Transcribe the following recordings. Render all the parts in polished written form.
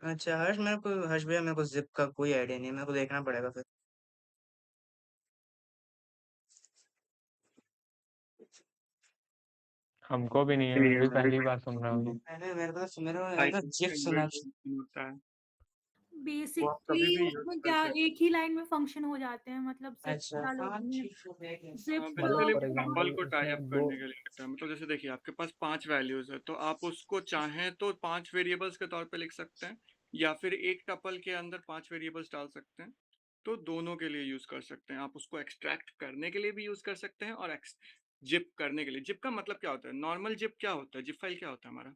अच्छा हर्ष भैया मेरे को जिप का कोई आइडिया नहीं है, मेरे को देखना पड़ेगा फिर। हमको भी नहीं है, नहीं मैं है, भी मैं भी पहली बार सुन पहली रहा हूँ ये। मेरे को जिप बार सुना। इनबिल्ट फंक्शन होता है, वो आप कभी बेसिकली भी यूज उसमें कर क्या सकते एक ही लाइन में फंक्शन हो जाते हैं, मतलब जिप अच्छा हाँ डालोगे, ठीक है देख लेंगे। जिप हैं। मतलब बेसिकली फॉर वो टपल एग्जांपल को टाई अप उसमें दो। करने के लिए होता है। मतलब जैसे देखिए आपके पास 5 वैल्यूज है, तो आप उसको चाहें तो 5 वेरिएबल्स के तौर पे लिख सकते हैं, या फिर एक टपल के अंदर 5 वेरिएबल्स डाल सकते हैं। तो दोनों के लिए यूज कर सकते हैं। आप उसको एक्सट्रैक्ट करने के लिए भी यूज कर सकते हैं, और जिप करने के लिए। जिप का मतलब क्या होता है? नॉर्मल जिप क्या होता है? जिप फाइल क्या होता है हमारा?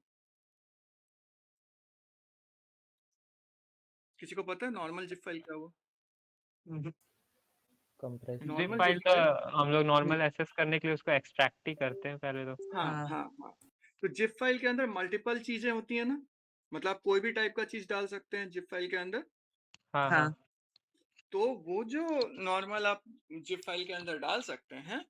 किसी को पता है नॉर्मल जिप फाइल क्या हुआ? हम्म, compress zip normal file zip तो फाइल, हम लोग नॉर्मल एक्सेस करने के लिए उसको एक्सट्रैक्ट ही करते हैं पहले तो। हाँ हाँ हाँ हाँ, तो जिप फाइल के अंदर मल्टीपल चीजें होती है ना। मतलब आप कोई भी टाइप का चीज डाल सकते हैं जिप फाइल के अंदर। हाँ हाँ। हाँ तो वो जो नॉर्मल आप जिप फाइल के अंदर डाल सकते हैं,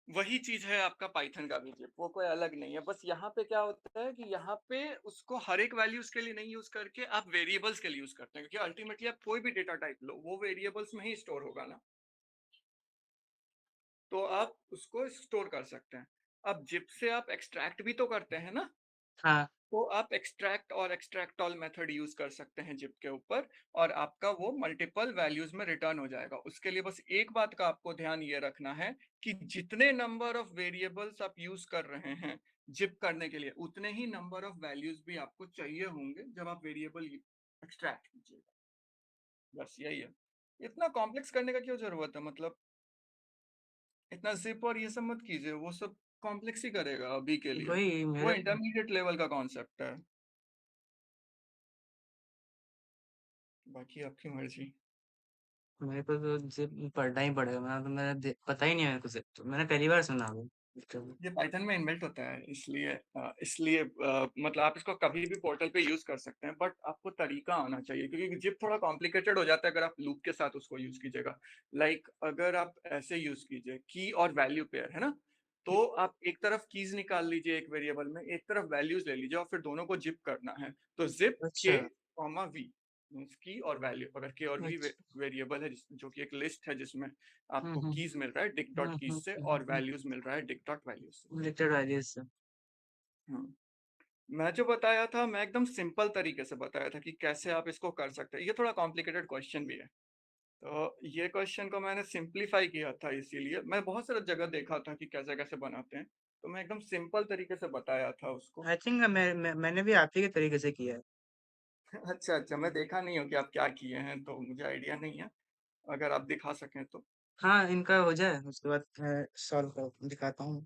वही चीज है आपका पाइथन का भी जिप। वो कोई अलग नहीं है। बस यहाँ पे क्या होता है कि यहाँ पे उसको हर एक वैल्यूज के लिए नहीं यूज करके आप वेरिएबल्स के लिए यूज करते हैं, क्योंकि अल्टीमेटली आप कोई भी डेटा टाइप लो, वो वेरिएबल्स में ही स्टोर होगा ना। तो आप उसको स्टोर कर सकते हैं। अब जिप से आप एक्सट्रैक्ट भी तो करते हैं ना। हाँ तो आप एक्सट्रैक्ट और एक्सट्रैक्ट ऑल मेथड यूज कर सकते हैं जिप के ऊपर, और आपका वो मल्टीपल वैल्यूज में रिटर्न हो जाएगा। उसके लिए बस एक बात का आपको ध्यान ये रखना है कि जितने नंबर ऑफ वेरिएबल्स आप यूज कर रहे हैं जिप करने के लिए, उतने ही नंबर ऑफ वैल्यूज भी आपको चाहिए होंगे जब आप वेरिएबल एक्सट्रैक्ट कीजिएगा। बस यही है। इतना कॉम्प्लेक्स करने का क्यों जरूरत है? मतलब इतना जिप और ये सब मत कीजिए, वो सब कॉम्प्लेक्स ही करेगा अभी के लिए। वही वो मेरे इंटरमीडिएट लेवल का कॉन्सेप्ट है। बाकी आपकी मर्जी। मेरे को तो जिप पढ़ना ही पड़ेगा। पता ही नहीं है मेरे को जिप, तो मैंने पहली बार सुना वो। ये पाइथन में इनबिल्ट होता है, इसलिए मतलब आप इसको कभी भी पोर्टल पे यूज कर सकते हैं, बट आपको तरीका आना चाहिए, क्योंकि जिप थोड़ा कॉम्प्लिकेटेड हो जाता है अगर आप लूप के साथ उसको यूज कीजिएगा। अगर आप ऐसे यूज कीजिए की और वैल्यू पेयर है ना, तो आप एक तरफ कीज निकाल लीजिए एक वेरिएबल में, एक तरफ वैल्यूज ले लीजिए, और फिर दोनों को जिप करना है। तो जिप अच्छा के कॉमा वी, की और वैल्यू। अगर के और वी अच्छा वेरिएबल है जो कि एक लिस्ट है जिसमें आपको हम्म कीज मिल रहा है डिक डॉट कीज से, और वैल्यूज मिल रहा है डिक डॉट वैल्यूज से। रिलेटेड वैल्यूज से। हाँ, मैं जो बताया था, मैं एकदम सिंपल तरीके से बताया था कि कैसे आप इसको कर सकते हैं। ये थोड़ा कॉम्प्लिकेटेड क्वेश्चन भी है, तो ये क्वेश्चन को मैंने सिंप्लीफाई किया था। इसीलिए मैं बहुत सारा जगह देखा था कि कैसे कैसे बनाते हैं, तो मैं एकदम सिंपल तरीके से बताया था उसको। आई थिंक मैंने भी आप ही के तरीके से किया है। अच्छा अच्छा, मैं देखा नहीं हूँ कि आप क्या किए हैं, तो मुझे आइडिया नहीं है। अगर आप दिखा सकें तो। हाँ इनका हो जाए उसके बाद सॉल्व कर दिखाता हूँ।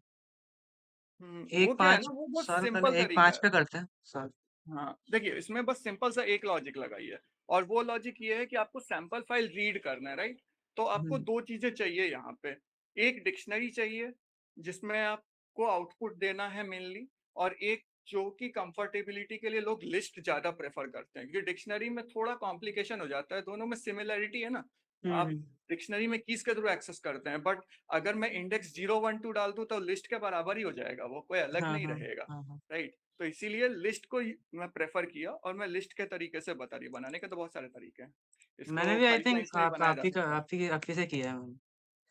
वो एक क्या है पाँच ना, वो बहुत सॉल्व सिंपल करने, एक तरीका पाँच है। पे करते हैं सॉल्व। हाँ देखिए, इसमें बस सिंपल सा एक लॉजिक लगाइए, और वो लॉजिक ये है कि आपको सैंपल फाइल रीड करना है, राइट। तो आपको हम्म, दो चीजें चाहिए यहाँ पे। एक डिक्शनरी चाहिए जिसमें आपको आउटपुट देना है मेनली, और एक जो कि कंफर्टेबिलिटी के लिए लोग लिस्ट ज्यादा प्रेफर करते हैं, क्योंकि डिक्शनरी में थोड़ा कॉम्प्लिकेशन हो जाता है। दोनों में सिमिलरिटी है ना। आप हम्म, डिक्शनरी में कीज के थ्रू एक्सेस करते हैं, बट अगर मैं इंडेक्स 0 1 2 डाल दूं तो लिस्ट के बराबर ही हो जाएगा, वो कोई अलग हाँ नहीं हाँ रहेगा, हाँ हाँ। राइट। तो इसीलिए लिस्ट को मैं प्रेफर किया, और मैं लिस्ट के तरीके से बता रही। बनाने के तो बहुत सारे तरीके हैं, मैंने इसको भी आई थिंक पाइपलाइंस में ही बनाया जा सकता है। आप ही से किया है मैंने।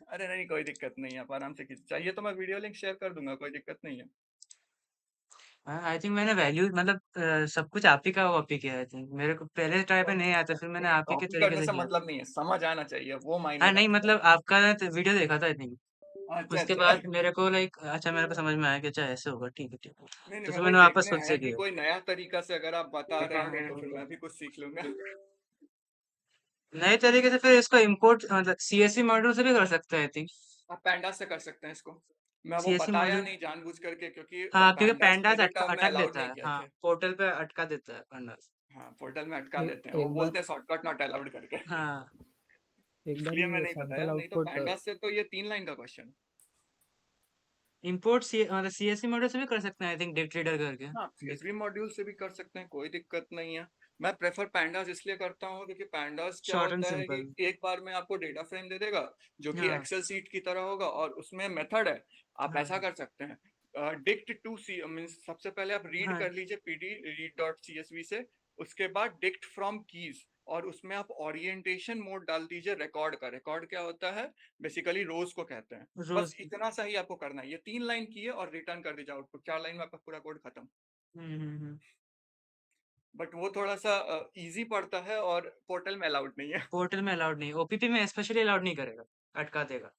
अरे नहीं, कोई दिक्कत नहीं है, आप आराम से चाहिए तो मैं वीडियो लिंक शेयर कर दूंगा, कोई दिक्कत नहीं है। आई थिंक मैंने वैल्यू सब कुछ आप ही का कॉपी किया है। आई थिंक मेरे को पहले ट्राई पे नहीं आता, फिर मैंने देखिए, आप ही के कॉपी तरीके करने से से किया। मतलब नहीं है, समझ आना चाहिए, वो हाँ मायने नहीं रखता आपका वीडियो देखा था आई थिंक। है। अच्छा उसके अच्छा। बाद मेरे को अच्छा मेरे को समझ में आया कि अच्छा ऐसे होगा, ठीक है ठीक है। नहीं नहीं, तो मैं फिर वही मैंने वापस देखने खुद आया से कि किया। कोई नया तरीका से अगर आप बता रहे हैं तो फिर मैं भी कुछ सीख लूंगा। नए तरीके से फिर इसको इंपोर्ट मतलब सीएसवी मॉड्यूल से भी कर सकते हैं आई थिंक। आप पैंडास से कर सकते हैं इसको। मैं वो सीएसवी बताया मॉड्यूल। नहीं जानबूझ करके, क्योंकि हाँ क्योंकि पैंडास पैंडास मेरे टर्म में अटक अलाउड देता नहीं है, किए हाँ थे। पोर्टल पे अटका देता है पैंडास। हाँ, पोर्टल में अटका देते हैं, वो एक बार बोलते हैं शॉर्टकट नॉट अलाउड करके। हाँ एक बार इसलिए मैं ये नहीं सैंपल बताया, नहीं तो आउटपुट पैंडास से तो ये 3 लाइन का क्वेश्चन। इंपोर्ट मतलब सीएसवी मॉड्यूल से भी कर सकते हैं आई थिंक डिप रीडर करके। हाँ, देख सीएसवी मॉड्यूल से भी कर सकते हैं, कोई दिक्कत नहीं है। मैं प्रेफर पैंडास इसलिए करता हूँ क्योंकि पैंडास क्या शॉर्ट एंड होता है कि सिंपल। एक बार में आपको डेटा फ्रेम दे देगा, जो कि हाँ एक्सेल सीट की तरह होगा, और उसमें मेथड है। आप हाँ ऐसा कर सकते हैं, डिक्ट टू सी मीन्स सबसे पहले आप रीड हाँ कर लीजिए पीडी रीड डॉट सीएसवी से। उसके बाद डिक्ट फ्रॉम कीज, और उसमें आप ओरिएंटेशन मोड डाल दीजिए रिकॉर्ड का। रिकॉर्ड क्या होता है? बेसिकली रोज को कहते हैं। बस रोज। इतना सा ही आपको करना है, ये 3 लाइन की है और रिटर्न कर दीजिए आउटपुट। 4 लाइन में आपका पूरा कोड खत्म। बट वो थोड़ा सा इजी पड़ता है और पोर्टल में अलाउड नहीं है। पोर्टल में अलाउड नहीं, ओपीपी में स्पेशली अलाउड नहीं करेगा, अटका देगा।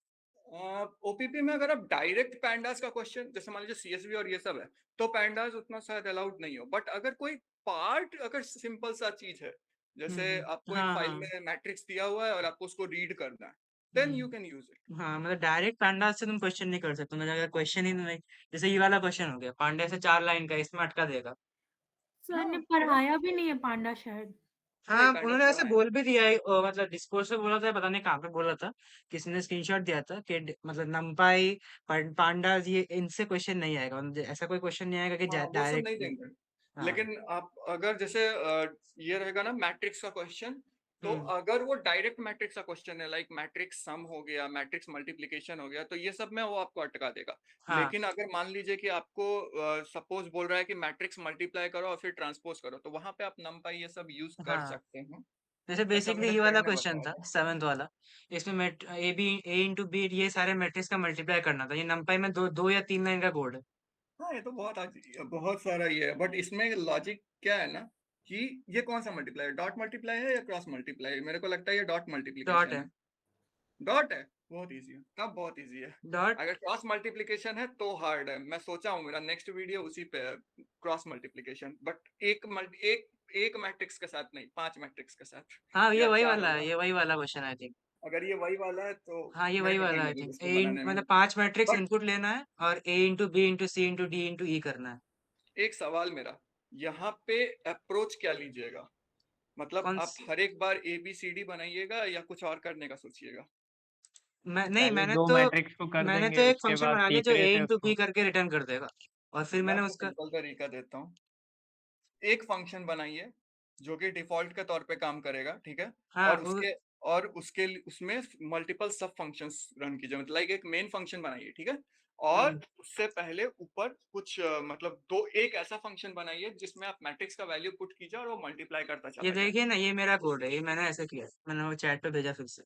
ओपीपी में अगर आप डायरेक्ट पैंडास का क्वेश्चन, जैसे मान लीजिए सीएसवी और ये सब है, तो पैंडास उतना शायद अलाउड नहीं हो। बट अगर कोई पार्ट, अगर सिंपल सा चीज है, जैसे आपको एक हाँ फाइल हाँ। में मैट्रिक्स दिया हुआ है और आपको उसको रीड करना है, then you can use it. हाँ, मतलब डायरेक्ट पांडा से तुम क्वेश्चन नहीं कर सकते, मतलब अगर क्वेश्चन ही नहीं, जैसे ये वाला क्वेश्चन हो गया पांडा से 4 लाइन का, इसमें अटका देगा। सर ने हाँ, पढ़ाया भी नहीं है पांडा शायद। नहीं हाँ, पैंडास उन्होंने ऐसे पढ़ाया। बोल भी दिया है, मतलब डिस्कोर्स पे बोला था, पता नहीं कहाँ पे बोला था, किसी ने स्क्रीनशॉट दिया था कि मतलब नंपाई पांडास ये इनसे क्वेश्चन नहीं आएगा, मतलब ऐसा कोई क्वेश्चन नहीं आएगा कि हाँ, वो सब नहीं डायरेक्टली। देंगे। हाँ। लेकिन आप अगर जैसे ये रहेगा ना मैट्रिक्स का क्वेश्चन, तो हम्म। अगर वो डायरेक्ट मैट्रिक्स का क्वेश्चन है, लाइक मैट्रिक्स सम हो गया, मैट्रिक्स मल्टीप्लिकेशन हो गया, तो ये सब में वो आपको अटका देगा। हाँ लेकिन अगर मान लीजिए कि आपको सपोज बोल रहा है कि मैट्रिक्स मल्टीप्लाई करो और फिर ट्रांसपोज करो, तो वहां पे आप नमपाई ये सब यूज कर हाँ, सकते हैं। जैसे ऐसा बेसिकली मेरे ये वाला फ्रेंड ने क्वेश्चन बताया था था। 7th वाला, इसमें ए इंटू बी ये सारे मैट्रिक्स का मल्टीप्लाई करना था, ये नंपाई में दो या 3 लाइन का कोड है। हाँ, ये तो बहुत सारा ये है। बट इसमें लॉजिक क्या है ना, कि ये कौन सा मल्टीप्लाई है, डॉट मल्टीप्लाई है या क्रॉस मल्टीप्लाई है? मेरे को लगता है ये डॉट डॉट मल्टीप्लिकेशन है। है। डॉट है, बहुत इजी है, तब बहुत इजी है। डॉट। अगर क्रॉस मल्टीप्लिकेशन है तो हार्ड है। मैं सोचा हूँ मेरा नेक्स्ट वीडियो उसी पे है, क्रॉस मल्टीप्लिकेशन। बट एक मैट्रिक्स के साथ नहीं, 5 मैट्रिक्स के साथ, हाँ, ये या वही 4 वाला है, होगा। ये वही वाला क्वेश्चन आई थिंक। अगर ये वही वाला है तो हाँ, ये मेरे वही को वाला टाइम आई लगेगा थिंक, इसको बनाने में। मतलब 5 मैट्रिक्स बट इनपुट लेना है और ए इंटू बी इंटू सी इंटू डी इंटू ई करना है। एक सवाल मेरा, यहाँ पे अप्रोच क्या लीजिएगा? मतलब कौन आप सी? हर एक बार ABCD बनाइएगा या कुछ और करने का सोचिएगा? मैं नहीं, पहले 2 मैट्रिक्स को कर मैंने तो देंगे, एक उसके फंक्शन बाद बना लिया जो तीसरे ए से इंटू बी उसको करके रिटर्न कर देगा, और फिर मैं मैंने आपको उसका। सिंपल तरीका देता हूँ। एक फंक्शन बनाइए जो कि डिफॉल्ट के तौर पे काम करेगा, ठीक है? हाँ और उसमें मल्टीपल सब फंक्शंस रन कीजिए। मतलब लाइक एक मेन फंक्शन बनाइए, ठीक है? और हम्म, उससे पहले ऊपर कुछ मतलब एक ऐसा फंक्शन बनाइए जिसमें आप मैट्रिक्स का वैल्यू पुट कीजिए और वो मल्टीप्लाई करता ये चला जाए। देखिए ना, ये मेरा कोड है, ये मैंने ऐसे किया, मैंने वो चैट पे भेजा फिर से।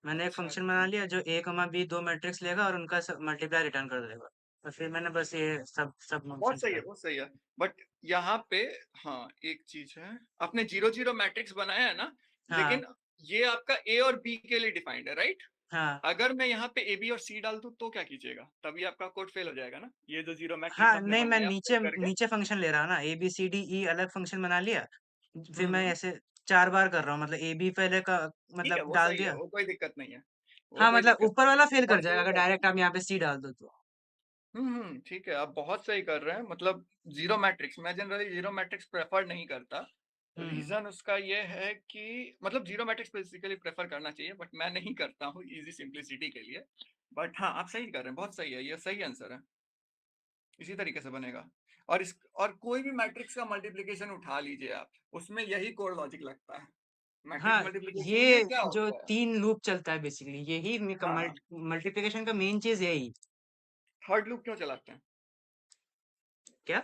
मैंने एक अच्छा, फंक्शन बना ठीक लिया है। जो ए कमा बी दो मैट्रिक्स लेगा और उनका मल्टीप्लाई रिटर्न कर देगा, और फिर मैंने बस ये सब सब फंक्शन बहुत सही है, चला। बहुत सही है। बट यहाँ पे, हाँ, एक चीज है, आपने 0 0 मैट्रिक्स बनाया है ना, हाँ लेकिन ये आपका ए और बी के लिए डिफाइंड है, राइट? हाँ अगर मैं यहाँ पे AB और C डाल दूं तो क्या कीजिएगा? तभी आपका कोड फेल हो जाएगा ना, ये जो 0 मैट्रिक्स हाँ, आपने नहीं, मैं बनाया फिल नीचे करके। नीचे फंक्शन ले रहा हूँ ना, A B C D E अलग फंक्शन बना लिया, फिर मैं हम्म, ऐसे 4 बार कर रहा हूँ, मतलब ए बी पहले का ठीक है, मतलब वो डाल सही है, दिया। वो कोई दिक्कत नहीं है, वो हाँ, कोई मतलब दिक्कत ऊपर नहीं है। वाला फेल कर बट जाएगा अगर डायरेक्ट आप यहाँ पे सी डाल दो तो। ठीक है, आप बहुत सही कर रहे हैं। मतलब 0 मैट्रिक्स, मैं जनरली 0 मैट्रिक्स प्रेफर नहीं करता। हम्म। रीजन उसका ये है कि मतलब 0 मैट्रिक्स बेसिकली प्रेफर करना चाहिए, बट मैं नहीं करता हूँ इजी सिंप्लिसिटी के लिए। बट हाँ, आप सही कर रहे हैं, बहुत सही है, ये सही आंसर है। इसी तरीके से बनेगा। और कोई भी मैट्रिक्स का मल्टीप्लिकेशन उठा लीजिए आप, उसमें यही कोर लॉजिक लगता है। मैट्रिक्स हाँ, मल्टीप्लिकेशन में ये क्या जो होता है? 3 लूप चलता है बेसिकली, यही हाँ, मल्टीप्लिकेशन का मेन चीज यही। थर्ड लूप क्यों चलाते हैं? क्या?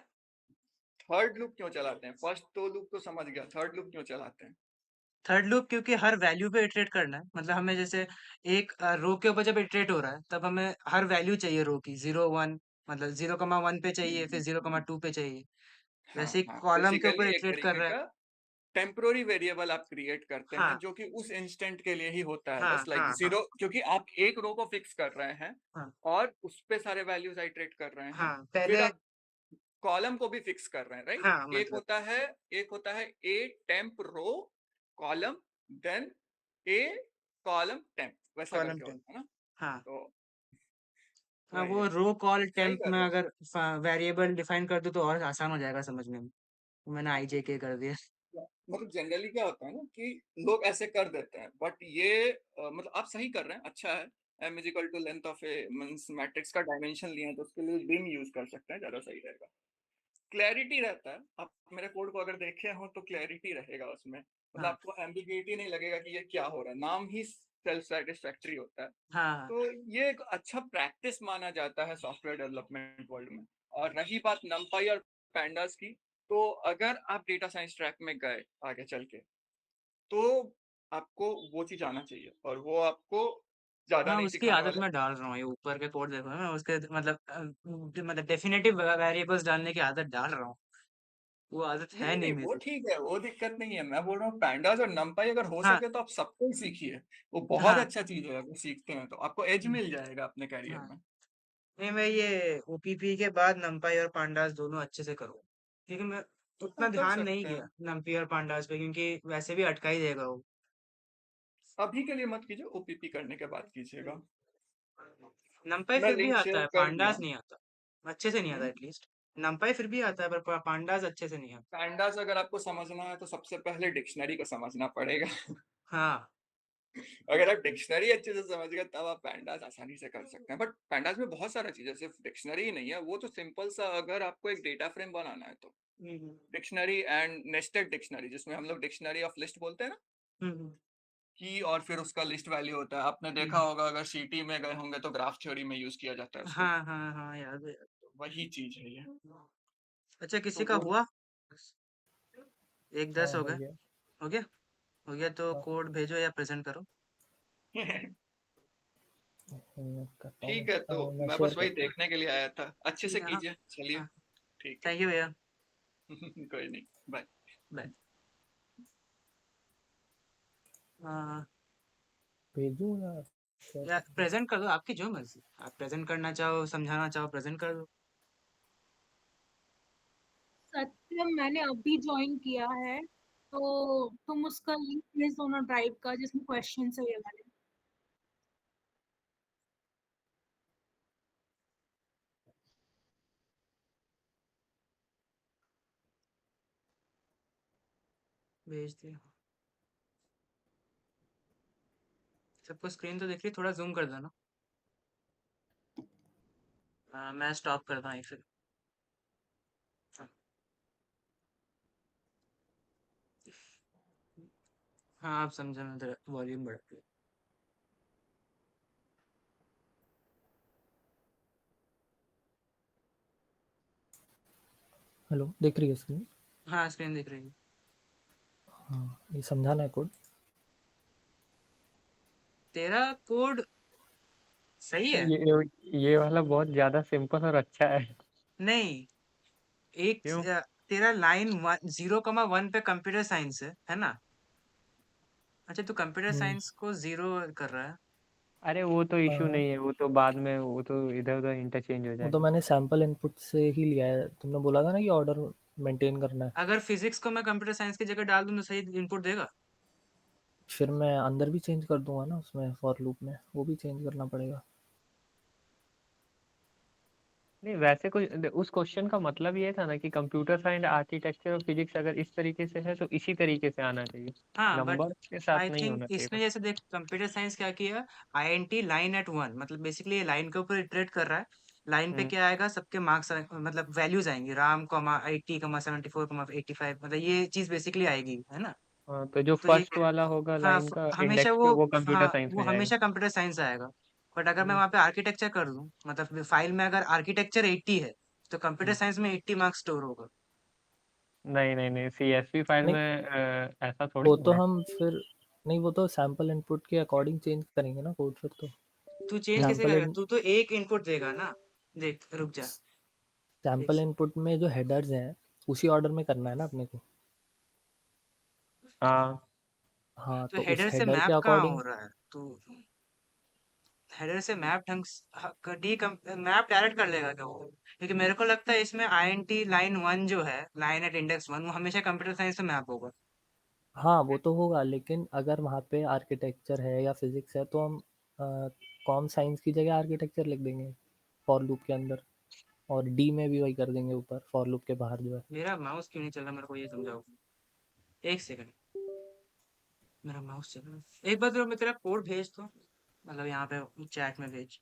थर्ड लूप क्यों चलाते हैं? फर्स्ट 2 लूप तो समझ गया, थर्ड लूप क्यों चलाते हैं? थर्ड लूप क्योंकि हर वैल्यू पे इटरेट करना है, मतलब हमें जैसे एक रो के ऊपर जब इटरेट हो रहा है तब हमें हर वैल्यू चाहिए रो की, 0 1, मतलब 0 1 पे चाहिए, फिर 0 2 पे चाहिए, हाँ वैसे ही हाँ, कॉलम के बेसिकली ऊपर एक इटरेट कर तरीके रहा है। का टेम्पोररी वेरिएबल आप क्रिएट करते हैं हाँ जो कि उस इंस्टेंट के लिए ही होता है, हाँ बस लाइक हाँ हाँ जीरो, क्योंकि आप एक रो को फिक्स कर रहे हैं हाँ और उस पे सारे वैल्यूज आइटरेट कर रहे हैं। हाँ, फिर पहले। आप कॉलम को भी फिक्स कर रहे हैं, राइट? हाँ, एक मतलब होता है एक होता है ए टेम्प रो कॉलम, देन ए कॉलम टेम्प, वैसा कॉलम करके टेम्प। होता है ना। हाँ तो हाँ, वही वो है, रो कॉल सही टेम्प कर में रहे हैं। अगर वेरिएबल डिफाइन कर दूं तो और आसान हो जाएगा समझने में, तो मैंने आई जे के कर दिया। मतलब जनरली क्या होता है ना कि लोग ऐसे कर देते हैं, बट ये मतलब आप सही कर रहे हैं, अच्छा है। m is equal to length of A means matrix का डायमेंशन लिया है तो उसके लिए बिन यूज कर सकते हैं, ज्यादा सही रहेगा। क्लैरिटी रहता है, आप मेरे कोड को अगर देखे हो तो क्लैरिटी रहेगा उसमें, मतलब हाँ आपको एम्बिग्युइटी नहीं लगेगा कि ये क्या हो रहा है, नाम ही सेल्फ सेटिस्फैक्टरी होता है। हाँ तो ये एक अच्छा प्रैक्टिस माना जाता है सॉफ्टवेयर डेवलपमेंट वर्ल्ड में। और रही बात नमपाई और पैंडास की, तो अगर आप डेटा साइंस ट्रैक में गए आगे चल के, तो आपको वो चीज आना चाहिए, और वो आपको ज्यादा हाँ, नहीं उसकी सिखाने आदत वाले। मैं डाल रहा हूँ, ये ऊपर के कोड देखो मैं उसके मतलब डेफिनेटिव वेरिएबल्स डालने की आदत डाल रहा हूँ। वो आदत है नहीं नहीं नहीं, वो मेरी। ठीक है, वो दिक्कत नहीं है। मैं बोल रहा हूँ पैंडास और नमपाई अगर हो हाँ, सके तो आप सबको ही सीखिए। वो बहुत हाँ, अच्छा चीज है, अगर सीखते हैं तो आपको एज मिल जाएगा अपने करियर हाँ। में। नहीं, मैं ये ओपीपी के बाद नमपाई और पांडास दोनों अच्छे से करूँ, क्योंकि मैं हाँ, उतना कर ध्यान नहीं सकते किया हैं। नमपी और पांडास पे, क्योंकि वैसे भी अटका ही देगा वो। अभी के लिए मत कीजिए, ओपीपी करने के बाद कीजिएगा। नमपाई मैं फिर भी लिंक आता शेयर है, कर दिया। पांडास नहीं आता। अच्छे से नहीं आता एटलीस्ट। नमपाई फिर भी आता है, पर पांडास अच्छे से नहीं आता। पैंडास अगर आपको समझना है तो सबसे पहले डिक्शनरी को समझना पड़ेगा। हाँ। अगर आप डिक्शनरी अच्छे से समझ गए तब आप पैंडास आसानी से कर सकते हैं। बट पैंडास में बहुत सारा चीज है, सिर्फ डिक्शनरी ही नहीं है। वो तो सिंपल सा, अगर आपको एक डेटा फ्रेम बनाना है तो हम्म, डिक्शनरी एंड नेस्टेड डिक्शनरी, जिसमें हम लोग डिक्शनरी ऑफ लिस्ट बोलते हैं ना, हम्म, की और फिर उसका लिस्ट वैल्यू होता है। आपने देखा हम्म। होगा, अगर सीटी में गए होंगे तो ग्राफ थ्योरी में यूज किया जाता है उसको। हाँ, हाँ, हाँ, याद है। तो वही चीज है ये। अच्छा, तो किसी का वो हुआ? 1-10 हाँ हो हो गए। गया। हो गया। हो गया तो हाँ, कोड भेजो या प्रेजेंट करो। मैं करता हूँ। ठीक है, तो मैं मैं शेयर बस वही करता हूँ। देखने के लिए आया था। अच्छे से ठीक है, हाँ। कीजिए, चलिए। हाँ, ठीक है। थैंक यू भैया। कोई नहीं, बाय। बाय। हाँ, भेजूँ या शेयर या कर दूँ? प्रेजेंट कर दो, आपकी जो मर्जी। आप प्रेजेंट करना चाहो, समझाना चाहो, प्रेजेंट कर दो। सत्यम मैंने अभी ज्वाइन किया है, तो तुम उसका लिंक भेज दो ना ड्राइव का, जिसमें क्वेश्चन है ये वाले। भेज दिया। सबको स्क्रीन तो दिख रही, थोड़ा जूम कर देना। मैं स्टॉप करता हूँ एक सेकंड। हाँ, हाँ, आप समझे, मैं वॉल्यूम बढ़ा दिया। हेलो, दिख रही है स्क्रीन? हाँ, स्क्रीन दिख रही है। हाँ, ये समझाना है कोड। तेरा कोड सही है। ये वाला बहुत ज्यादा सिंपल और अच्छा है। नहीं, एक क्यों? तेरा लाइन 0,1 पे कंप्यूटर साइंस है ना? अच्छा, तू कंप्यूटर हम्म, साइंस को जीरो कर रहा है। अरे वो तो अ, इशू नहीं है, वो तो बाद में वो तो इधर उधर इंटरचेंज हो वो तो जाएगा। मैंने सैंपल इनपुट से ही लिया है। तुमने बोला था ना कि ऑर्डर मेंटेन करना है। अगर फिजिक्स को मैं कंप्यूटर साइंस की जगह डाल दूं तो सही इनपुट देगा? फिर मैं अंदर भी चेंज कर दूंगा ना, उसमें फॉर लूप में वो भी चेंज करना पड़ेगा। नहीं, वैसे कोई उस क्वेश्चन का मतलब ये था ना कि कंप्यूटर साइंस आर्किटेक्चर और फिजिक्स अगर इस तरीके से है तो इसी तरीके से आना चाहिए, हाँ, बट नंबर के साथ आई नहीं थिंक होना चाहिए इसने था। जैसे देख कंप्यूटर साइंस क्या किया, आईएनटी लाइन एट वन, मतलब बेसिकली ये लाइन के ऊपर इटरेट कर रहा है। लाइन पे हम्म। क्या आएगा, सबके मार्क्स मतलब वैल्यूज आएंगी, राम कमा 80,74,85, मतलब ये चीज बेसिकली आएगी, है ना? हाँ, तो जो तो ये फर्स्ट वाला होगा हाँ, लाइन का हमेशा इंडेक्स पे वो, वो कंप्यूटर हाँ, साइंस वो में जाएगा। हमेशा कंप्यूटर साइंस आएगा। बट अगर मैं हम्म। वहाँ पे आर्किटेक्चर कर दूं, मतलब फाइल में अगर आर्किटेक्चर 80 है, तो कंप्यूटर हम्म। साइंस में 80 मार्क्स स्टोर होगा। नहीं नहीं नहीं, सीएसवी फाइल नहीं, में ऐसा थोड़ी वो तो होगा। हम फिर नहीं, वो तो सैंपल इनपुट के अकॉर्डिंग चेंज करेंगे ना कोड फिर तो। तू चेंज कैसे सैंपल करेगा? इन तू तो एक इनपुट देगा ना। देख, रुक जा। एक सैंपल इनपुट में जो हेडर्स हैं उसी ऑर्डर में करना है ना अपने को। हाँ, हाँ, तो तो उस हेडर से हेडर के मैप कहाँ हो अकॉर्डिंग। रहा है तू? हेडर से मैप ढंग मैप डायरेक्ट कर लेगा क्या वो? क्योंकि मेरे को लगता है इसमें आईएनटी लाइन वन जो है, लाइन एट इंडेक्स वन, वो हमेशा कंप्यूटर साइंस से मैप होगा। हाँ, वो तो होगा, लेकिन अगर वहाँ पे आर्किटेक्चर है या फिजिक्स है तो हम कॉम साइंस की जगह आर्किटेक्चर लिख देंगे फॉर लूप के अंदर, और डी में भी वही कर देंगे ऊपर फॉर लूप के बाहर जो है। मेरा माउस क्यों नहीं चल रहा, मेरे को ये समझाओ। एक सेकंड। मेरा माउस चल रहा है, एक बार तो मैं तेरा कोड भेज दो, मतलब यहाँ पे चैट में भेज।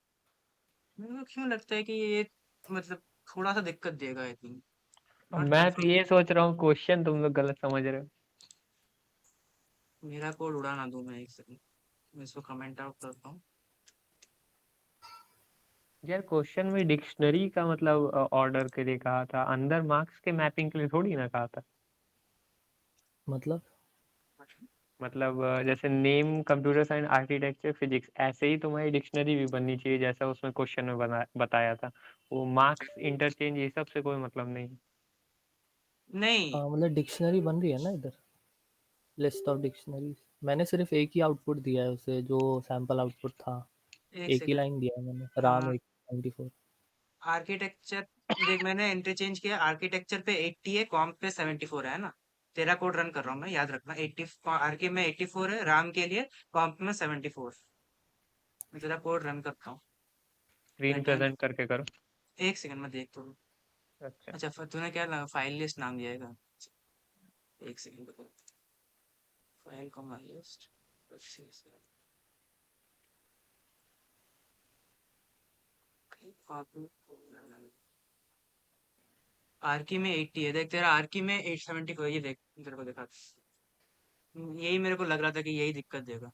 मेरे को क्यों लगता है कि ये मतलब थोड़ा सा दिक्कत देगा, आई थिंक। अब नॉट मैं तो कंफर्म। ये सोच रहा हूँ क्वेश्चन तुम लोग गलत समझ रहे हो। मेरा कोड उड़ा ना दूं मैं, एक सेकंड। मैं इसको कमेंट आउट करता हूँ। यार क्वेश्चन में डिक्शनरी का मतलब ऑर्डर के लिए कहा था, अंदर मार्क्स के मैपिंग के लिए थोड़ी ना कहा था। मतलब जैसे name, computer science, architecture, physics, ऐसे ही तुम्हारी डिक्शनरी भी बननी चाहिए जैसा उसमें क्वेश्चन में बताया था। वो मार्क्स इंटरचेंज ये सब से कोई मतलब नहीं। नहीं मतलब डिक्शनरी बन रही है ना इधर, लिस्ट ऑफ डिक्शनरीज। मैंने सिर्फ एक ही आउटपुट दिया है उसे, जो सैंपल आउटपुट था, एक एक ही सेकंड लाइन दिया है मैंने, राम 894। आर्किटेक्चर देख मैंने इंटरचेंज किया, आर्किटेक्चर पे 80 है, कॉम्प पे 74 है ना। तेरा कोड रन कर रहा हूँ मैं, याद रखना। 80 आरके में 84 है राम के लिए, कॉम्प में 74। मैं तेरा कोड रन करता हूँ। स्क्रीन रिटर्न, प्रेजेंट करके करो। एक सेकंड में देख तो लूँ। अच्छा। अच्छा तूने क्या लगा, फाइल लिस्ट नाम दिया है? एक सेकंड बता, फाइल कॉमा लिस्ट। आरकी में 80 है, देख तेरा आरकी में 874, ये देख तेरे को दिखा। यही मेरे को लग रहा था कि यही दिक्कत देगा।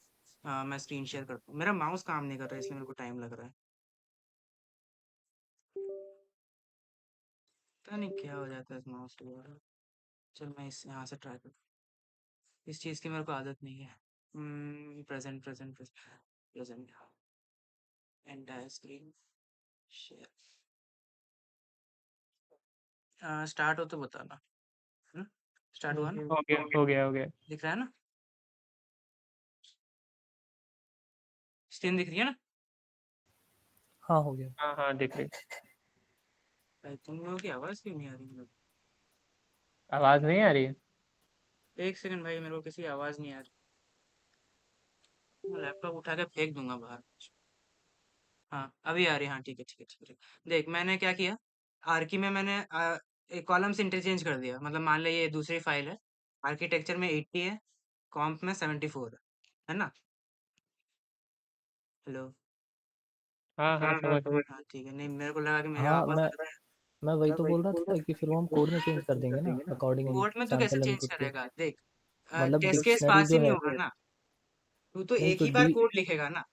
मैं स्क्रीन शेयर करता हूँ, मेरा माउस काम नहीं कर रहा है इसलिए मेरे को टाइम लग रहा है। पता नहीं क्या हो जाता है इस माउस के द्वारा। चल मैं इस यहाँ से ट्राई करता हूँ, इस चीज़ की मेरे को आदत नहीं है। Present present present entire screen share. Start हो तो बताना। स्टार्ट हुआ ना? हो गया हो गया हो गया। दिख रहा है ना? स्क्रीन दिख रही है ना? हाँ हो गया। हाँ हाँ दिख रही। भाई तुम लोगों की आवाज़ क्यों नहीं आ रही मेरे आवाज नहीं आ रही है? को? एक सेकंड भाई, मेरे को किसी की आवाज़ नहीं आ रही। मैं लैपटॉप उठा के फेंक दूंगा बाहर। हाँ अभी आ रही है, हाँ ठीक है ठीक है ठीक है। देख मैंने क्या किया, आर्की में मैंने एक कॉलम से इंटरचेंज कर दिया। मतलब मान ले ये दूसरी फाइल है, आर्किटेक्चर में 80 है, कॉम्प में 74 है ना? हेलो। हाँ हाँ समझ। हाँ ठीक है, नहीं मेरे को लगा कि मेरी हाँ, आवाज़ मैं वही तो बोल रहा था कि फिर वो हम कोड में चेंज कर देंगे ना, अकॉर्डिंग कोड में तू कैसे सैंपल चेंज इनपुट के। करेगा? देख मतलब टेस्ट केस डिक्शनरी पास ही जो नहीं है, होगा ना, तू तो नहीं एक तो ही बार डी, कोड लिखेगा ना।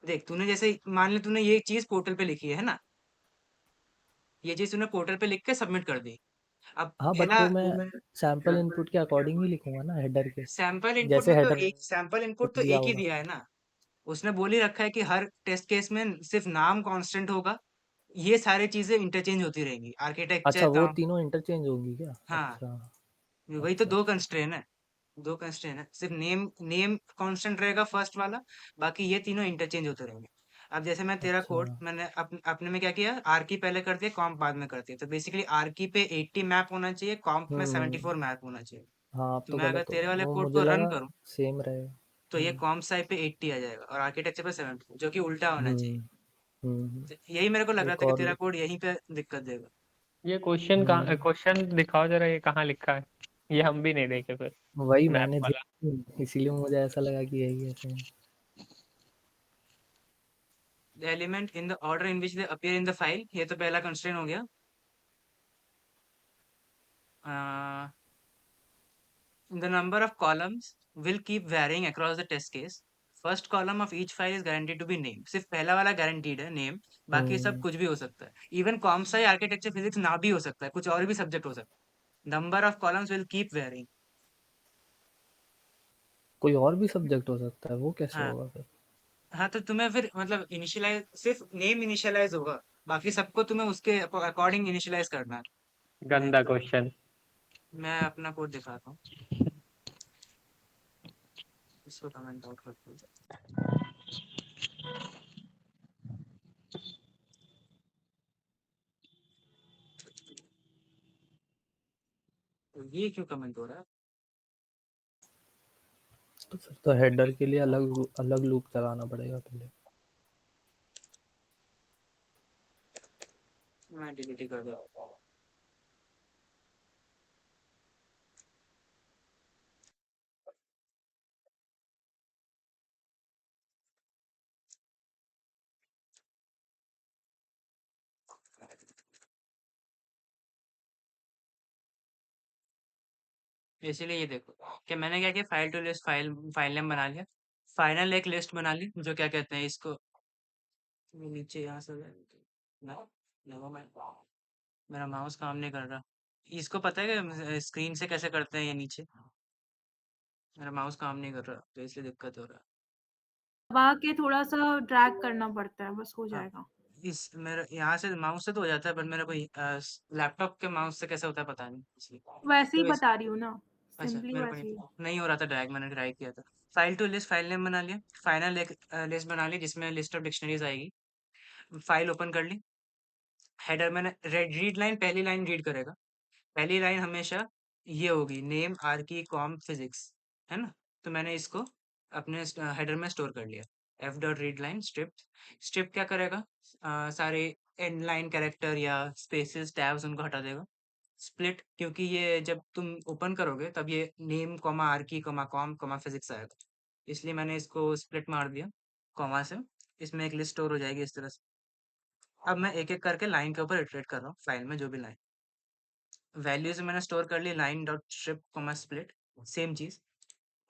देख तूने जैसे मान ले तूने ये चीज पोर्टल पे लिखी है ना, ये चीज तूने पोर्टल पे लिख के सबमिट कर दी। अब हाँ है बट ना, वो मैं सैंपल इनपुट के अकॉर्डिंग ही लिखूंगा ना, हेडर के। सैंपल इनपुट जैसे में तो हेडर एक सैंपल इनपुट तो दिया एक ही होगा। दिया है ना। उसने बोल ही रखा है कि हर टेस्ट केस में सिर्फ नाम कांस्टेंट होगा, ये सारी चीजें इंटरचेंज होती रहेंगी, अच्छा, आर्किटेक्चर वो काम। तीनों इंटरचेंज होगी क्या? हाँ अच्छा वही तो अच्छा दो अच्छा। कंस्ट्रेन है, दो कंस्ट्रेन है। सिर्फ नेम नेम कांस्टेंट रहेगा फर्स्ट वाला, बाकी ये तीनों इंटरचेंज होते रहेंगे। अब जैसे मैं तेरा अच्छा कोड मैंने अपने में क्या किया, आरकी पहले कर दिया, कॉम्प बाद में कर दिया। तो बेसिकली आरकी पे 80 मैप होना चाहिए, कॉम्प में हम्म 74 मैप होना चाहिए। हाँ, अब तो तो मैं अगर गलत हो तेरे वाले वो, कोड मुझे को रन लगा करूँ सेम रहेगा। तो ये कॉम्प साइड पे 80 आ जाएगा और आर्किटेक्चर पे 70, जो कि उल्टा होना चाहिए। हम्म हम्म। तो यही मेरे को लग रहा एक था कि और तेरा कोड यहीं पे दिक्कत देगा। ये क्वेश्चन कहाँ, हम्म क्वेश्चन दिखाओ जरा, ये कहाँ लिखा है? ये हम भी नहीं देखे फिर। वही मैप मैंने वाला। देखी, इसीलिए मुझे ऐसा लगा कि यही है same. The element in the order in which they appear in the file, ये तो पहला कंस्ट्रेंट हो गया। The number of columns will keep varying across the test case. First column of each file is guaranteed to be name. सिर्फ पहला वाला guaranteed है name, बाकी सब हम्म कुछ भी हो सकता है। इवन कॉम सा आर्किटेक्चर फिजिक्स ना भी हो सकता है, कुछ और भी सब्जेक्ट हो सकता है। Number of columns will keep varying. कोई और भी सब्जेक्ट हो सकता है, वो कैसे हाँ होगा फिर? हाँ, तो तुम्हें फिर मतलब इनिशियलाइज सिर्फ नेम इनिशियलाइज होगा, बाकी सबको तुम्हें उसके अकॉर्डिंग इनिशियलाइज करना है। गंदा देख क्वेश्चन। मैं अपना कोड दिखाता हूँ, इसको कमेंट आउट करता हूँ। तो ये क्यों कमेंट हो रहा है? तो फिर तो हेडर के लिए अलग अलग लूप चलाना पड़ेगा पहले। मैं डिलीट ही कर देता हूँ। इसीलिए ये देखो कि मैंने क्या किया, file to list, file name बना लिया, फाइनल एक लिस्ट बना ली, जो क्या कहते हैं इसको, नीचे यहाँ से नेवर माइंड, मेरा माउस काम नहीं कर रहा। इसको पता है कि स्क्रीन से कैसे करते हैं ये नीचे? मेरा माउस काम नहीं कर रहा तो इसलिए दिक्कत हो रहा है। दबा के थोड़ा सा ड्रैग करना पड़ता है, बस हो हाँ, जाएगा। इस मेरा यहाँ से माउस से तो हो जाता है, बट मेरा कोई लैपटॉप के माउस से कैसे होता है पता नहीं, इसलिए वैसे ही तो बता रही हूँ ना, अच्छा सिंपली मेरे को वैसे ही। नहीं हो रहा था ड्रैग, मैंने ट्राई किया था। File to list, file name बना लिया। फाइनल एक लिस्ट बना ली जिसमें लिस्ट ऑफ डिक्शनरीज आएगी। फाइल ओपन कर ली। हेडर मैंने रीड लाइन, पहली लाइन रीड करेगा। पहली लाइन हमेशा ये होगी, नेम आर की कॉम फिजिक्स, है ना? तो मैंने इसको अपने हेडर में स्टोर कर लिया। F dot read line strip. Strip क्या करेगा? सारे एंड लाइन कैरेक्टर या स्पेसेस टैब्स उनको हटा देगा। स्प्लिट, क्योंकि ये जब तुम ओपन करोगे तब ये नेम कॉमा आर की कॉमा कॉम कॉमा फिजिक्स आएगा, इसलिए मैंने इसको स्प्लिट मार दिया कॉमा से। इसमें एक लिस्ट स्टोर हो जाएगी इस तरह से। अब मैं एक एक करके लाइन के ऊपर इटरेट कर रहा हूँ, फाइल में जो भी लाइन वैल्यूज मैंने स्टोर कर ली, line dot strip comma split. Same चीज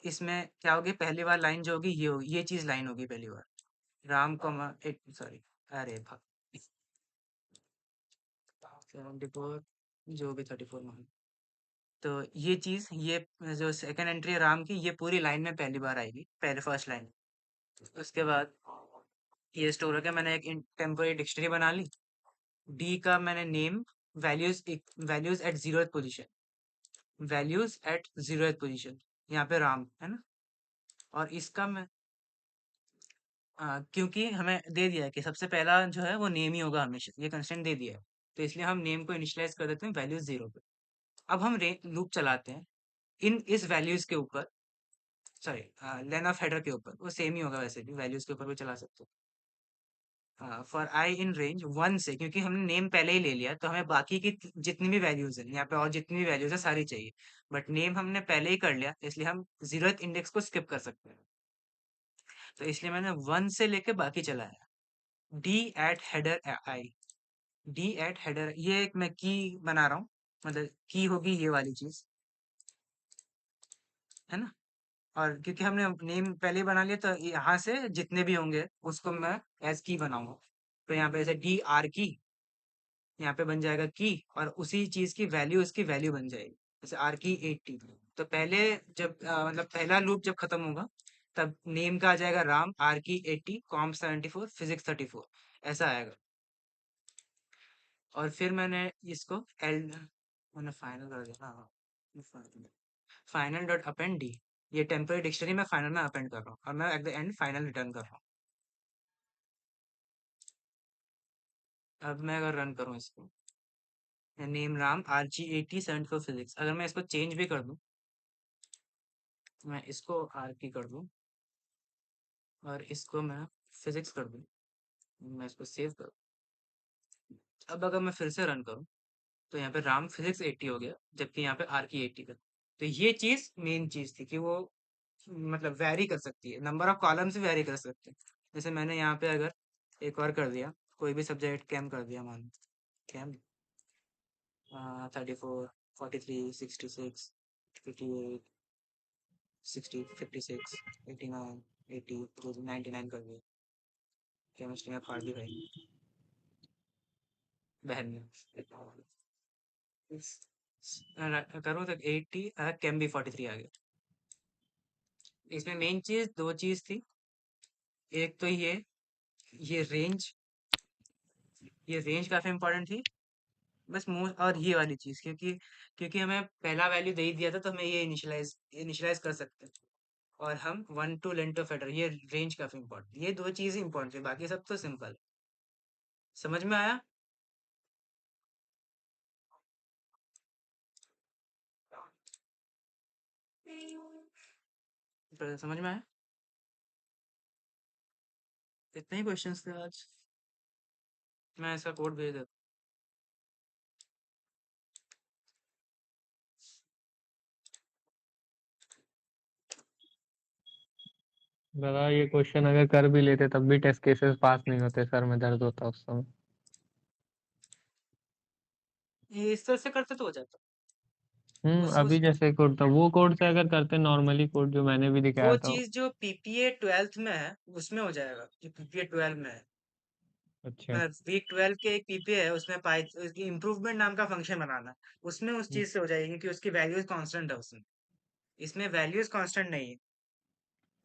इसमें क्या होगी, पहली बार लाइन जो होगी ये होगी, ये चीज लाइन होगी पहली बार। राम कॉमा एक, सॉरी, अरे भाग 74, जो भी 34 मान। तो ये चीज, ये जो सेकंड एंट्री है राम की, ये पूरी लाइन में पहली बार आएगी, पहले फर्स्ट लाइन। उसके बाद ये स्टोर हो गया, मैंने एक टेम्पोररी डिक्शनरी बना ली। डी का मैंने name, values values at 0th position, values at 0th position, यहाँ पे राम है ना। और इसका मैं क्योंकि हमें दे दिया है कि सबसे पहला जो है वो नेम ही होगा हमेशा, ये कंस्ट्रेंट दे दिया है, तो इसलिए हम नेम को इनिशियलाइज कर देते हैं वैल्यूज 0 पे। अब हम लूप चलाते हैं इस वैल्यूज के ऊपर, सॉरी लेन ऑफ हेडर के ऊपर, वो सेम ही होगा वैसे भी, वैल्यूज के ऊपर भी चला सकते हो। फॉर आई इन रेंज 1 से, क्योंकि हमने नेम पहले ही ले लिया तो हमें बाकी की जितनी भी वैल्यूज है यहाँ पे और जितनी भी वैल्यूज है सारी चाहिए, बट नेम हमने पहले ही कर लिया इसलिए हम 0th इंडेक्स को स्किप कर सकते हैं। तो इसलिए मैंने 1 से लेके बाकी चलाया। डी एट हेडर आई, डी एट हेडर, ये एक मैं की बना रहा हूँ, मतलब की होगी ये वाली चीज, है ना। और क्योंकि हमने नेम पहले ही बना लिया तो यहाँ से जितने भी होंगे उसको मैं एज की बनाऊंगा। तो यहाँ पे जैसे डी आर की, यहाँ पे बन जाएगा की, और उसी चीज की वैल्यू इसकी वैल्यू बन जाएगी, जैसे आर की 80। तो पहले जब मतलब पहला लूप जब खत्म होगा तब नेम का आ जाएगा राम, आर की 80, कॉम 74, फिजिक्स 34, ऐसा आएगा। और फिर मैंने इसको मैंने फाइनल कर दिया ना, फाइनल डॉट अपेंड डी, ये टेम्पररी डिक्शनरी मैं फाइनल में अपेंड कर रहा हूँ और मैं at the end final return कर रहा हूँ। अब मैं अगर रन करूँ इसको, name Ram, R G 80, 74 physics, अगर मैं इसको चेंज भी कर दूँ, मैं इसको आर की कर दूँ और इसको मैं फिजिक्स कर दूँ, मैं इसको सेव करूँ। अब अगर मैं फिर से रन करूँ तो यहाँ पे राम फिजिक्स 80 हो गया, जबकि यहाँ पे आर की 80 था। तो ये चीज मेन चीज थी कि वो मतलब वैरी कर सकती है, नंबर ऑफ कॉलम्स वैरी कर सकते हैं। जैसे मैंने यहाँ पे अगर एक और कर दिया, कोई भी सब्जेक्ट कैम कर दिया, मान कैम 34, 43, 66, 58, 60, 56, 89, 80, 99 कर दिया। केमिस्ट्री में फाड़ दी भाई बहन ने। करूँ तो 80, कैम भी 43 आ गया। इसमें मेन चीज दो चीज थी, एक तो ये रेंज काफी इंपॉर्टेंट थी, बस मोस्ट, और ये वाली चीज क्योंकि हमें पहला वैल्यू दे ही दिया था तो हमें ये इनिशियलाइज कर सकते हैं। और हम 1 to लेंथ ऑफ हेडर, ये रेंज काफी इंपॉर्टेंट, ये दो चीज इंपॉर्टेंट है, बाकी सब तो सिंपल। समझ में आया? समझ में आया? इतने ही क्वेश्चंस थे आज, मैं इसका कोड भेज देता दादा ये क्वेश्चन अगर कर भी लेते तब भी टेस्ट केसेस पास नहीं होते, सर में दर्द होता उस समय। ये इस तरह से करते तो हो जाता। अभी जैसे कोड था, वो कोड से अगर करते नॉर्मली कोड जो मैंने भी दिखाया वो था। चीज जो पीपीए 12th में है उसमें हो जाएगा, जो पीपीए 12 में है। अच्छा वीक 12 के एक पीपीए है, उसमें इम्प्रूवमेंट नाम का फंक्शन बनाना, उसमें उस चीज से हो जाएगी कि उसकी वैल्यूज कांस्टेंट है उसमें। इसमें वैल्यूज कांस्टेंट नहीं है।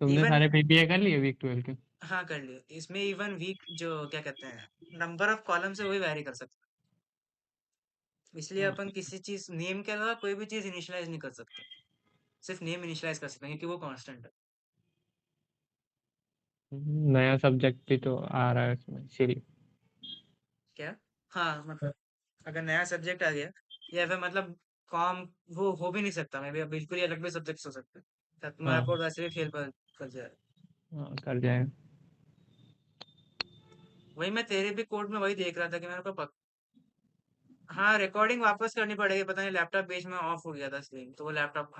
तुमने इवन सारे पीपीए कर लिए वीक 12 के? हाँ कर लियो, इसमें इवन वीक जो क्या कहते हैं नंबर ऑफ कॉलम से वही वैरी कर सकते हैं। इसलिए हाँ, अपन किसी चीज नेम के अलावा कोई भी चीज इनिशियलाइज नहीं कर सकते, सिर्फ नेम इनिशियलाइज कर सकते हैं क्योंकि वो कांस्टेंट है। नया सब्जेक्ट भी तो आ रहा है इसमें इसीलिए। क्या? हाँ मतलब अगर नया सब्जेक्ट आ गया या फिर मतलब कॉम वो हो भी नहीं सकता, मैं भी बिल्कुल ही अलग भी सब्जेक्ट हो सकते हैं, तब तुम्हारा हाँ कोड वैसे भी फेल कर जाएगा। हाँ कर जाएगा। वही मैं तेरे भी कोड में वही देख रहा था कि मेरे को हाँ रिकॉर्डिंग वापस करनी पड़ेगी, पता नहीं लैपटॉप बीच में ऑफ हो गया था स्क्रीन, तो वो लैपटॉप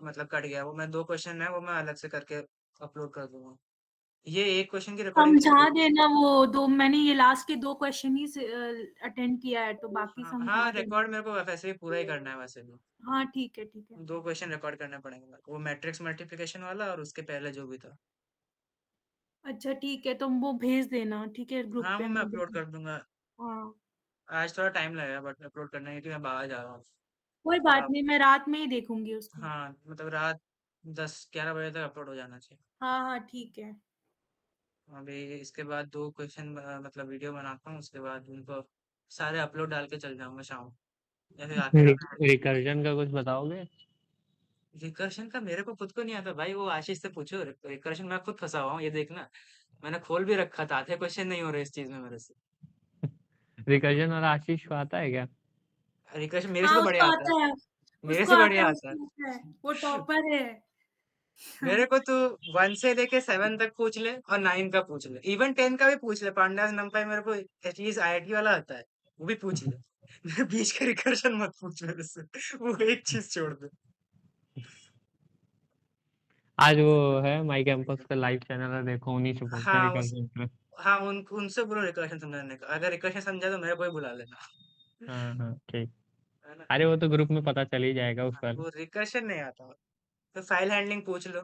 मतलब कट गया। वो मैं 2 क्वेश्चन है वो मैं अलग से करके अपलोड कर दूंगा। ये एक क्वेश्चन की रिकॉर्डिंग समझा देना वो दो, मैंने ये लास्ट के 2 क्वेश्चन ही अटेंड किया है, तो बाकी हाँ समझा हाँ देना। रिकॉर्ड मेरे को वैसे भी पूरा ही करना है वैसे भी। हाँ ठीक है, ठीक है। 2 क्वेश्चन रिकॉर्ड करने पड़ेंगे मेरे को, वो मैट्रिक्स मल्टीप्लिकेशन वाला और उसके पहले जो भी था। अच्छा ठीक है, तुम वो भेज देना, ठीक है, ग्रुप हाँ वो पे मैं मैं अपलोड कर दूंगा। हाँ आज थोड़ा टाइम लगेगा बट अपलोड करने में, क्योंकि मैं बाहर जा रहा हूँ कोई बात थोड़ा। नहीं, मैं रात में ही देखूंगी उसको। हाँ मतलब रात 10-11 बजे तक अपलोड हो जाना चाहिए। हाँ हाँ ठीक है। अभी इसके बाद 2 क्वेश्चन मतलब वीडियो बनाता हूँ, उसके बाद उनको सारे अपलोड डाल के चल जाऊंगा शाम को, या फिर आके डाल। रिकर्जन का कुछ बताओगे? रिकर्शन का मेरे को खुद को नहीं आता भाई, वो आशीष से पूछो। रिकर्शन मैं खुद फंसा हुआ हूँ, ये देखना मैंने खोल भी रखा था, आधे क्वेश्चन नहीं हो रहे इस चीज में मेरे से। रिकर्जन और आशीष को आता है क्या? रिकर्शन मेरे से हाँ तो बढ़िया उसको आता है, आता है, मेरे उसको से आता बढ़िया है, आता है। उसको आता है, वो टॉपर है। मेरे को तो 1 से लेके 7 तक पूछ ले और 9 का पूछ ले, इवन 10 का भी पूछ ले, पांडास नंपाई मेरे को एटलीस्ट आईआईटी वाला आता है, वो भी पूछ ले। मेरे बीच का रिकर्शन मत पूछ मेरे से, वो एक चीज छोड़ दे। आज वो है माई कैंपस पे लाइव चैनल है, देखो उन्हीं से पूछना हाँ रिकर्जन पे। हाँ उनसे बोलो रिकर्शन समझाने का, अगर रिकर्शन समझा तो मेरे को ही बुला लेना। हाँ हाँ ठीक। है ना? अरे वो तो ग्रुप में पता चल ही जाएगा उस हाँ, पर। वो रिकर्शन नहीं आता, तो फाइल हैंडलिंग पूछ लो,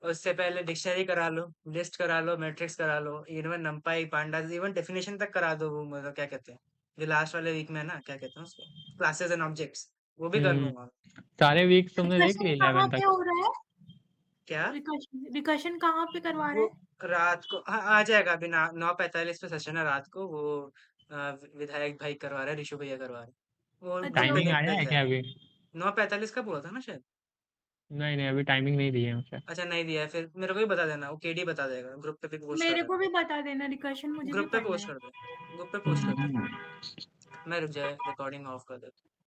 उससे पहले डिक्शनरी करा लो, लिस्ट करा लो, मैट्रिक्स करा लो, even NumPy pandas, even definition तक करा दो। वो मतलब क्या कहते हैं जो लास्ट वाले वीक में है ना, क्या कहते हैं उसको, क्लासेस एंड ऑब्जेक्ट्स, वो भी कर हम्म लूंगा। सारे वीक तुमने देख रिकर्शन लिए कहाँ 11 पे तक? हो रहा है? क्या? रिकर्शन कहाँ पे करवा रहे वो हैं? रात को हाँ आ जाएगा, अभी 9:45 पे सेशन है रात को, वो विधायक भाई करवा रहे हैं, ऋषु भैया करवा रहे हैं, वो अच्छा ग्रुप पे टाइमिंग वो आया दिख है क्या जाएगा। अभी? 9:45 का बोला था ना शायद। नहीं नहीं अभी टाइमिंग नहीं दी है मुझे। अच्छा नहीं दिया है, फिर मेरे को भी बता देना, वो केडी बता देगा, ग्रुप पे भी पोस्ट कर मेरे को देना। भी बता देना, रिकर्शन मुझे भी ग्रुप पे पढ़ना पोस्ट है। कर दे, ग्रुप पे पोस्ट कर दे। मैं रुक जाए, रिकॉर्डिंग ऑफ कर देता